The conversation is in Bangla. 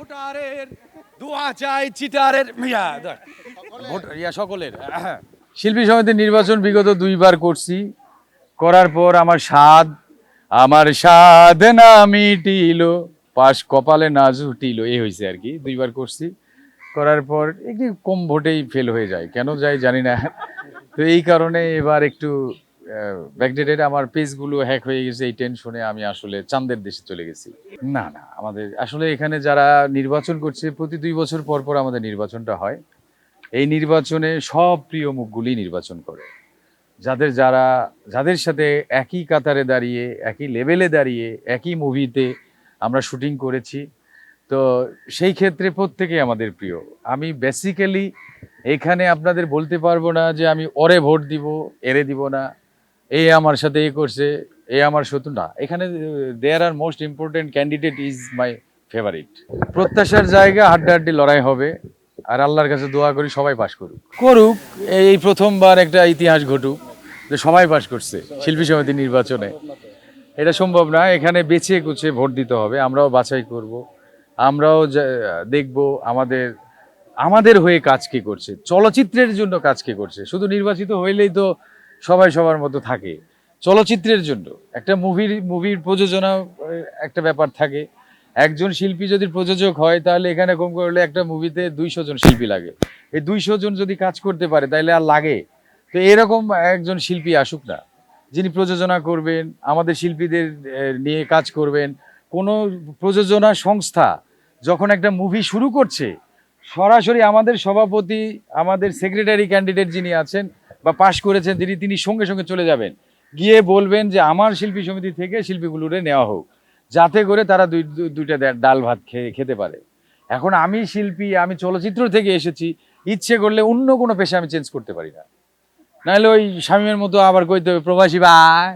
ভোটারের দোয়া চাই চিটারের সকলের। শিল্পী সমিতির নির্বাচন বিগত 2বার করছি, করার পর আমার স্বাদ না মিটিল, পাশ কপালে না জুটিল, এই হয়েছে আর কি। 2বার করছি, করার পর একটু কম ভোটেই ফেল হয়ে যায়, কেন যায় জানি না। তো এই কারণে এবার একটু ব্যাকডেটেড, আমার পেজগুলো হ্যাক হয়ে গেছে, এই টেনশনে আমি আসলে চাঁদের দেশে চলে গেছি। না না, আমাদের আসলে এখানে যারা নির্বাচন করছে প্রতি 2 বছর পর পর আমাদের নির্বাচনটা হয়। এই নির্বাচনে সব প্রিয় মুখগুলি নির্বাচন করে, যাদের সাথে একই কাতারে দাঁড়িয়ে, একই লেভেলে দাঁড়িয়ে, একই মুভিতে আমরা শুটিং করেছি। তো সেই ক্ষেত্রে প্রত্যেকেই আমাদের প্রিয়। আমি বেসিক্যালি এখানে আপনাদের বলতে পারবো না যে আমি ওরে ভোট দিব, এরে দিব না, এই আমার সাথে এ করছে, এ আমার শত্রু না। এখানে there are most important candidate is my favourite. প্রত্যাশার জায়গা হাড্ডাহাড্ডি লড়াই হবে, আর আল্লাহর কাছে দোয়া করি সবাই পাশ করুক। এই প্রথমবার একটা ইতিহাস ঘটুক যে সবাই পাশ করছে শিল্পী সমিতি নির্বাচনে। এটা সম্ভব না, এখানে বেছে কুছে ভোট দিতে হবে, আমরাও বাছাই করব, আমরাও দেখব আমাদের হয়ে কাজ কে করছে, চলচ্চিত্রের জন্য কাজ কে করছে। শুধু নির্বাচিত হইলেই তো সবাই সবার মতো থাকে, চলচ্চিত্রের জন্য একটা মুভির প্রযোজনা একটা ব্যাপার থাকে। একজন শিল্পী যদি প্রযোজক হয় তাহলে এখানে কম করলে একটা মুভিতে 200 জন শিল্পী লাগে। এই 200 জন যদি কাজ করতে পারে তাহলে আর লাগে। তো এরকম একজন শিল্পী আসুক না, যিনি প্রযোজনা করবেন, আমাদের শিল্পীদের নিয়ে কাজ করবেন। কোনো প্রযোজনা সংস্থা যখন একটা মুভি শুরু করছে, সরাসরি আমাদের সভাপতি, আমাদের সেক্রেটারি ক্যান্ডিডেট যিনি আছেন বা পাশ করেছেন তিনি সঙ্গে সঙ্গে চলে যাবেন, গিয়ে বলবেন যে আমার শিল্পী সমিতি থেকে শিল্পীগুলোরে নেওয়া হোক, যাতে করে তারা দুইটা ডাল ভাত খেতে পারে। এখন আমি শিল্পী, আমি চলচ্চিত্র থেকে এসেছি, ইচ্ছে করলে অন্য কোনো পেশা আমি চেঞ্জ করতে পারি না, নাহলে ওই স্বামীর মতো আবার কইতে হবে প্রবাসী ভাই